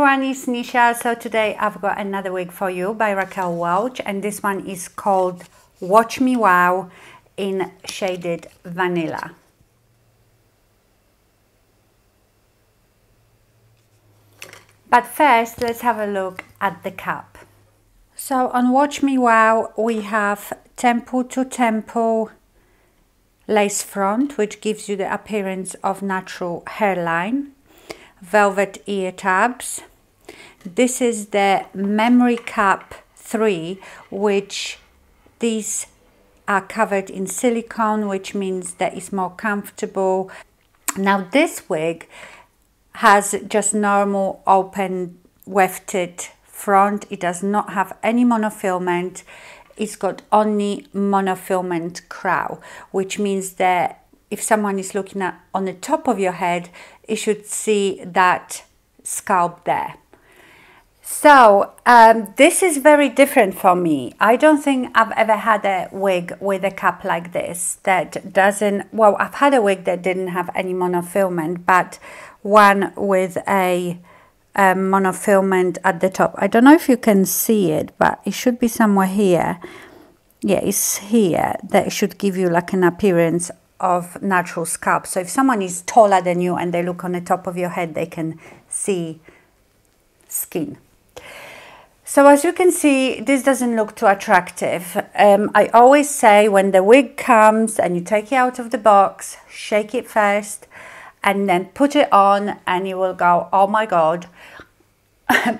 everyone, it's Nisha. So today I've got another wig for you by Raquel Welch, and this one is called Watch Me Wow in shaded vanilla. But first, let's have a look at the cap. So on Watch Me Wow, we have temple to temple lace front, which gives you the appearance of natural hairline. Velvet ear tabs. This is the memory cap 3, which these are covered in silicone, which means that it's more comfortable. Now this wig has just normal open wefted front. It does not have any monofilament. It's got only monofilament crown, which means that if someone is looking at on the top of your head, you should see that scalp there. So this is very different for me. I don't think I've ever had a wig with a cap like this that doesn't, well, I've had a wig that didn't have any monofilament, but one with a monofilament at the top. I don't know if you can see it, but it should be somewhere here. Yeah, it's here. That should give you like an appearance of natural scalp. So if someone is taller than you and they look on the top of your head, they can see skin. So as you can see, this doesn't look too attractive. I always say when the wig comes and you take it out of the box, shake it first and then put it on and you will go, oh my God,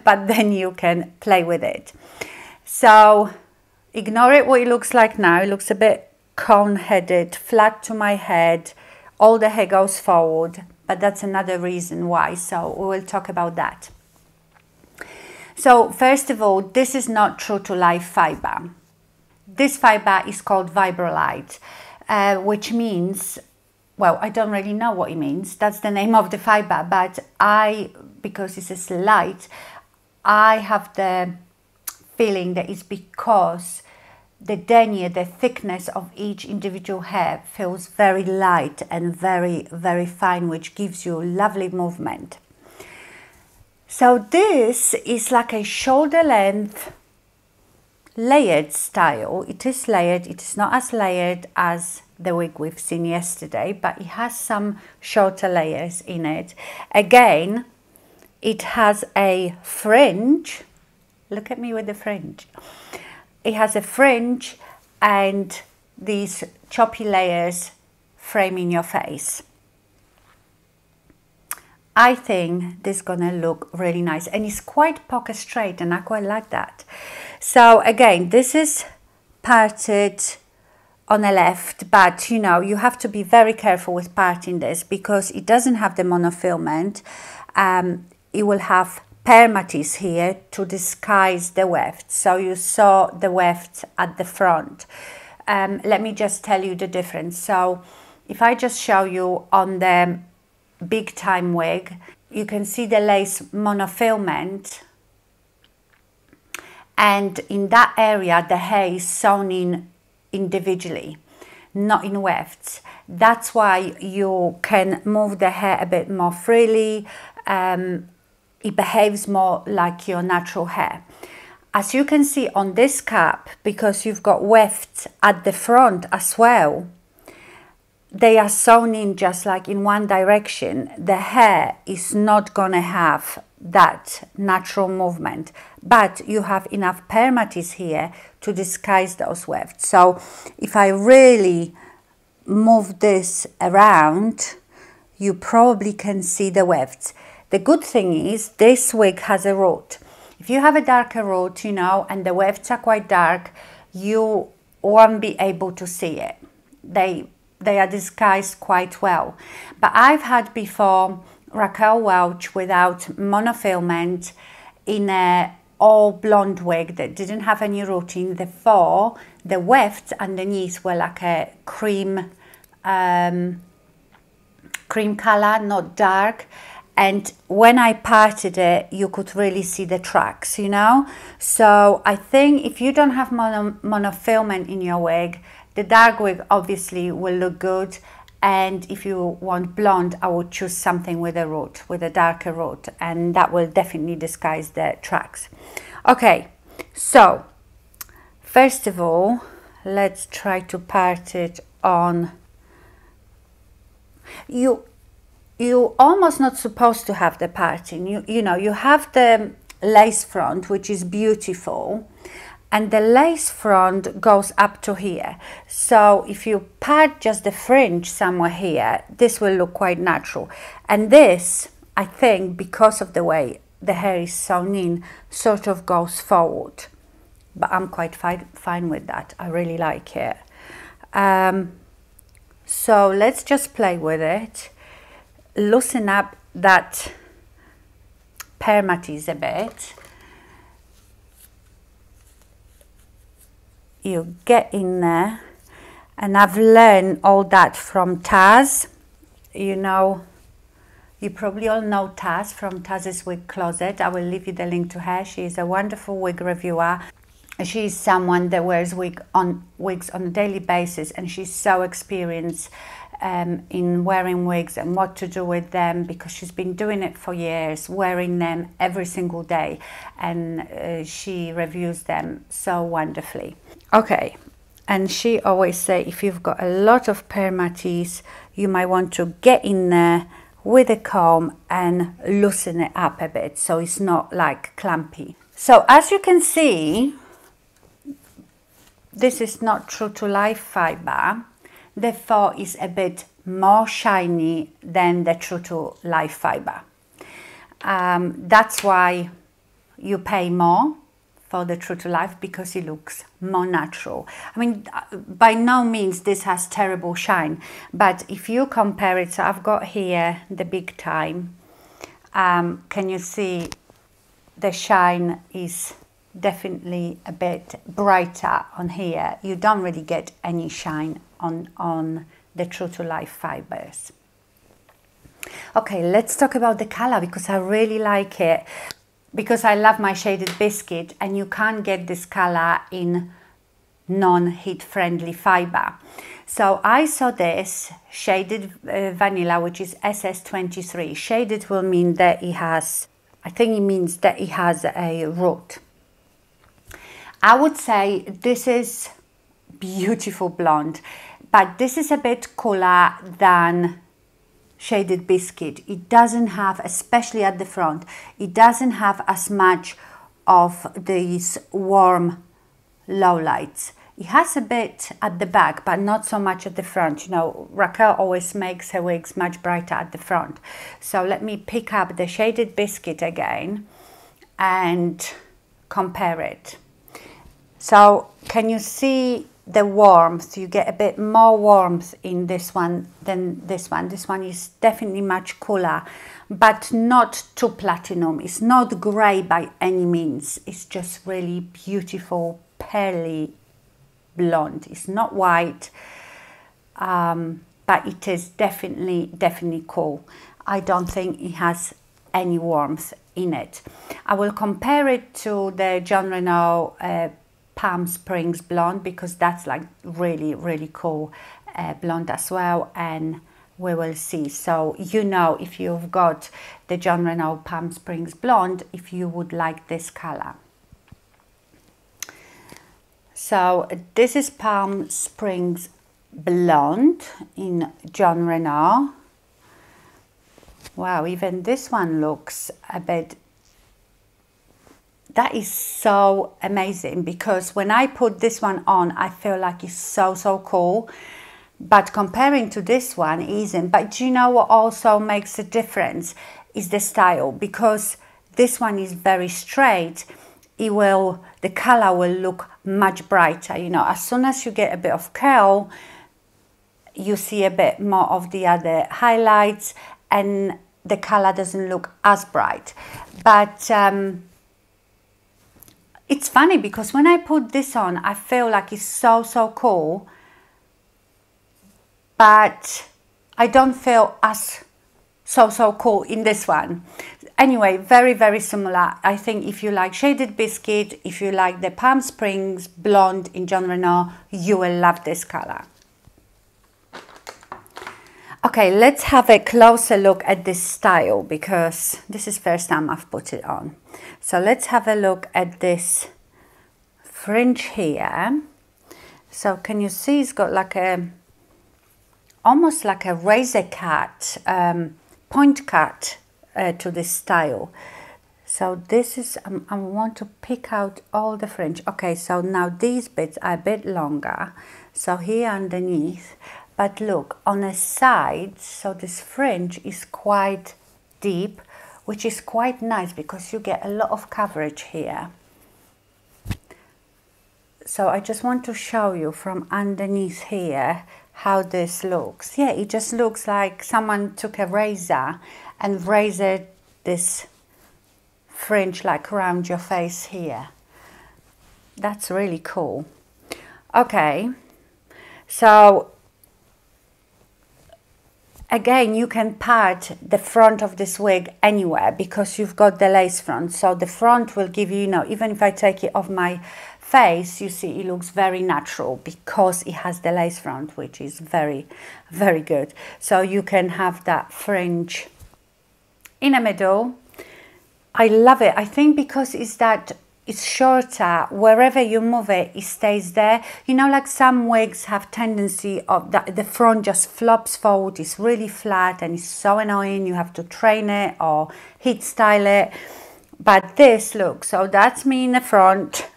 but then you can play with it. So ignore it what it looks like now. It looks a bit cone-headed, flat to my head, all the hair goes forward, but that's another reason why, so we will talk about that. So first of all, this is not true to life fiber. This fiber is called Vibrolite, which means, well, I don't really know what it means. That's the name of the fiber, but because it says light, I have the feeling that it's because the denier, the thickness of each individual hair feels very light and very, very fine, which gives you lovely movement. So this is like a shoulder length layered style. It is layered. It is not as layered as the wig we've seen yesterday, but it has some shorter layers in it. Again, it has a fringe. Look at me with the fringe. It has a fringe and these choppy layers framing your face. I think this is gonna look really nice, and it's quite pocket straight and I quite like that. So again, this is parted on the left, but you know, you have to be very careful with parting this because it doesn't have the monofilament. It will have permatease here to disguise the weft. So you saw the weft at the front. Let me just tell you the difference. So if I just show you on the big time wig, you can see the lace monofilament, and in that area the hair is sewn in individually, not in wefts. That's why you can move the hair a bit more freely. It behaves more like your natural hair. As you can see on this cap, because you've got wefts at the front as well, they are sewn in just like in one direction. The hair is not gonna have that natural movement, but you have enough permatease here to disguise those wefts. So if I really move this around, you probably can see the wefts. The good thing is this wig has a root. If you have a darker root, you know, and the wefts are quite dark, you won't be able to see it. They are disguised quite well. But I've had before Raquel Welch without monofilament in a all blonde wig that didn't have any rooting. Therefore, the wefts underneath were like a cream color, not dark. And when I parted it, you could really see the tracks, you know? So I think if you don't have monofilament in your wig, the dark wig obviously will look good And if you want blonde, I would choose something with a root, with a darker root, and that will definitely disguise the tracks. Okay, so first of all, let's try to part it on. You almost not supposed to have the parting. You know, you have the lace front, which is beautiful, and the lace front goes up to here. So if you part just the fringe somewhere here, this will look quite natural. And this, I think, because of the way the hair is sewn in, sort of goes forward. But I'm quite fine with that. I really like it. So let's just play with it. Loosen up that permatease a bit. You get in there, and I've learned all that from Taz. You know, you probably all know Taz from Taz's Wig Closet. I will leave you the link to her. She is a wonderful wig reviewer. She is someone that wears wigs on a daily basis, and she's so experienced in wearing wigs and what to do with them, because she's been doing it for years, wearing them every single day, and she reviews them so wonderfully. Okay, and she always say if you've got a lot of permatease, you might want to get in there with a comb and loosen it up a bit so it's not like clumpy. So as you can see, this is not true to life fiber, therefore it's a bit more shiny than the true to life fiber. That's why you pay more for the true to life, because it looks more natural. I mean, by no means this has terrible shine, but if you compare it, so I've got here the big time, can you see the shine is definitely a bit brighter on here. You don't really get any shine on the true to life fibers. Okay, let's talk about the color, because I really like it, because I love my shaded biscuit, and you can't get this color in non-heat friendly fiber. So I saw this shaded vanilla, which is SS23. Shaded will mean that it has, I think it means that it has a root. I would say this is beautiful blonde, but this is a bit cooler than shaded biscuit. It doesn't have, especially at the front, it doesn't have as much of these warm lowlights. It has a bit at the back, but not so much at the front. You know, Raquel always makes her wigs much brighter at the front. So let me pick up the shaded biscuit again and compare it. So can you see the warmth? You get a bit more warmth in this one than this one. This one is definitely much cooler, but not too platinum. It's not grey by any means. It's just really beautiful, pearly blonde. It's not white, but it is definitely cool. I don't think it has any warmth in it. I will compare it to the Jon Renau Palm Springs blonde, because that's like really cool blonde as well, and we will see. So you know, if you've got the Jon Renau Palm Springs blonde, if you would like this color. So this is Palm Springs blonde in Jon Renau. Wow, even this one looks a bit. That is so amazing, because when I put this one on, I feel like it's so cool. But comparing to this one, it isn't. But do you know what also makes a difference? Is the style, because this one is very straight. The color will look much brighter. You know, as soon as you get a bit of curl, you see a bit more of the other highlights, and the color doesn't look as bright. But it's funny, because when I put this on, I feel like it's so cool, but I don't feel as so cool in this one. Anyway, very similar. I think if you like shaded biscuit, if you like the Palm Springs blonde in Jon Renau, you will love this color. Okay, let's have a closer look at this style because this is first time I've put it on. So let's have a look at this fringe here. So can you see it's got like a, almost like a razor cut, point cut to this style. So this is, I want to pick out all the fringe. Okay, so now these bits are a bit longer. So here underneath, but look, on the sides, so this fringe is quite deep, which is quite nice because you get a lot of coverage here. So I just want to show you from underneath here how this looks. Yeah, it just looks like someone took a razor and razored this fringe like around your face here. That's really cool. Okay, so again, you can part the front of this wig anywhere because you've got the lace front. So the front will give you, you know, even if I take it off my face, you see it looks very natural because it has the lace front, which is very, very good. So you can have that fringe in the middle. I love it. I think because it's shorter, wherever you move it, it stays there. You know, like some wigs have tendency of the front just flops forward. It's really flat and it's so annoying. You have to train it or heat style it. But this, look, so that's me in the front.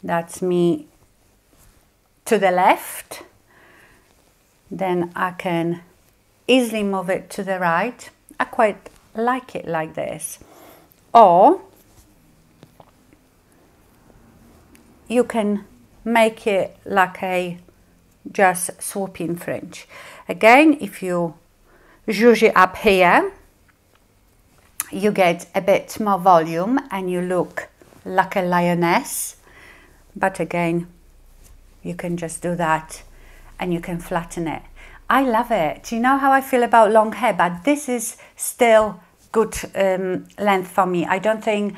That's me to the left. Then I can easily move it to the right. I quite like it like this. Or you can make it like a just swooping fringe. Again, if you zhuzh it up here, you get a bit more volume and you look like a lioness. But again, you can just do that and you can flatten it. I love it. Do you know how I feel about long hair? But this is still good length for me. I don't think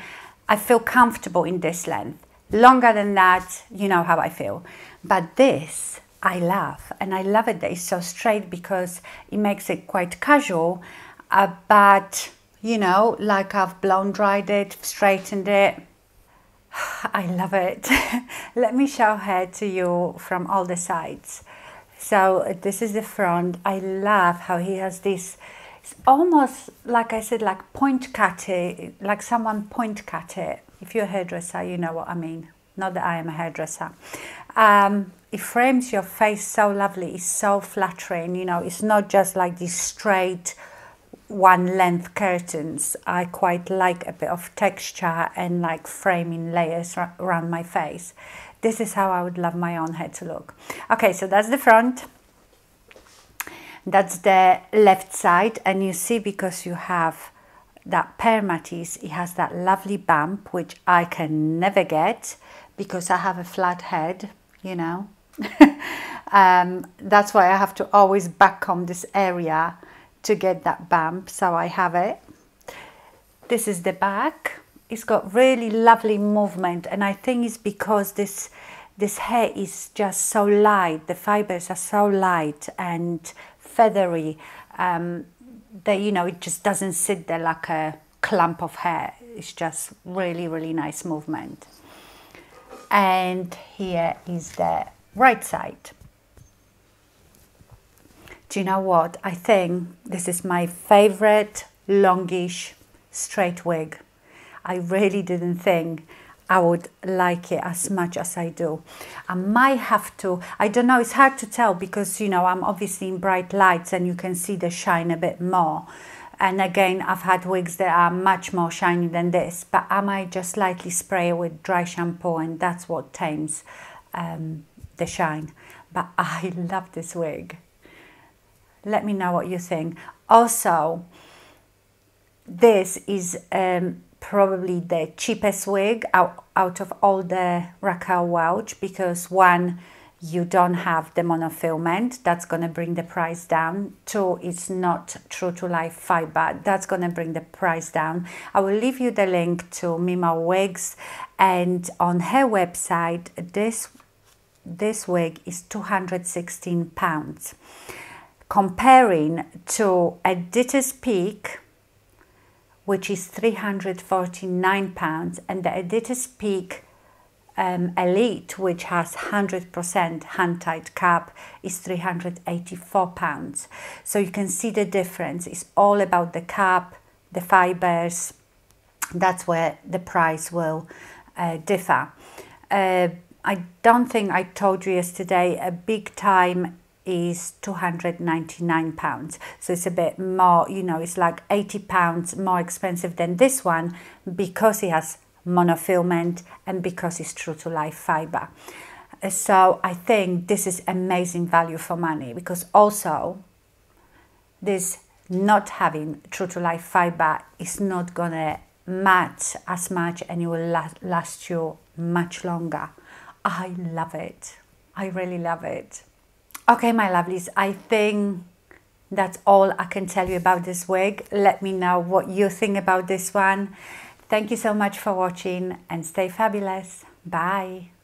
I feel comfortable in this length. Longer than that, you know how I feel. But this, I love. And I love it that it's so straight because it makes it quite casual. But, you know, like I've blown dried it, straightened it. I love it. Let me show her to you from all the sides. So this is the front. I love how he has this, it's almost like I said, like point cut it, like someone point cut it. If you're a hairdresser, you know what I mean. Not that I am a hairdresser. It frames your face so lovely. It's so flattering, you know. It's not just like these straight one length curtains. I quite like a bit of texture and like framing layers around my face. This is how I would love my own hair to look. Okay, so that's the front. That's the left side. And you see, because you have that permatease, it has that lovely bump, which I can never get because I have a flat head, you know. That's why I have to always backcomb this area to get that bump. So I have it. This is the back. It's got really lovely movement, and I think it's because this hair is just so light. The fibers are so light and feathery that, you know, it just doesn't sit there like a clump of hair. It's just really, really nice movement. And here is the right side. Do you know what? I think this is my favorite longish straight wig. I really didn't think I would like it as much as I do. I might have to, I don't know, it's hard to tell because, you know, I'm obviously in bright lights and you can see the shine a bit more. And again, I've had wigs that are much more shiny than this, but I might just lightly spray it with dry shampoo and that's what tames the shine. But I love this wig. Let me know what you think. Also, this is probably the cheapest wig out of all the Raquel Welch because one, you don't have the monofilament, that's going to bring the price down. Two, it's not true to life fiber, that's going to bring the price down. I will leave you the link to Mima Wigs, and on her website, this this wig is £216. Comparing to Editor's Peak, which is £349, and the Editor's Peak Elite, which has 100% hand-tied cap, is £384. So you can see the difference. It's all about the cap, the fibers. That's where the price will differ. I don't think I told you yesterday, a big time is £299. So it's a bit more, you know, it's like £80 more expensive than this one because it has monofilament and because it's true to life fiber. So I think this is amazing value for money, because also this not having true to life fiber is not gonna matte as much, and it will last you much longer. I love it. I really love it. Okay, my lovelies, I think that's all I can tell you about this wig. Let me know what you think about this one. Thank you so much for watching, and stay fabulous. Bye.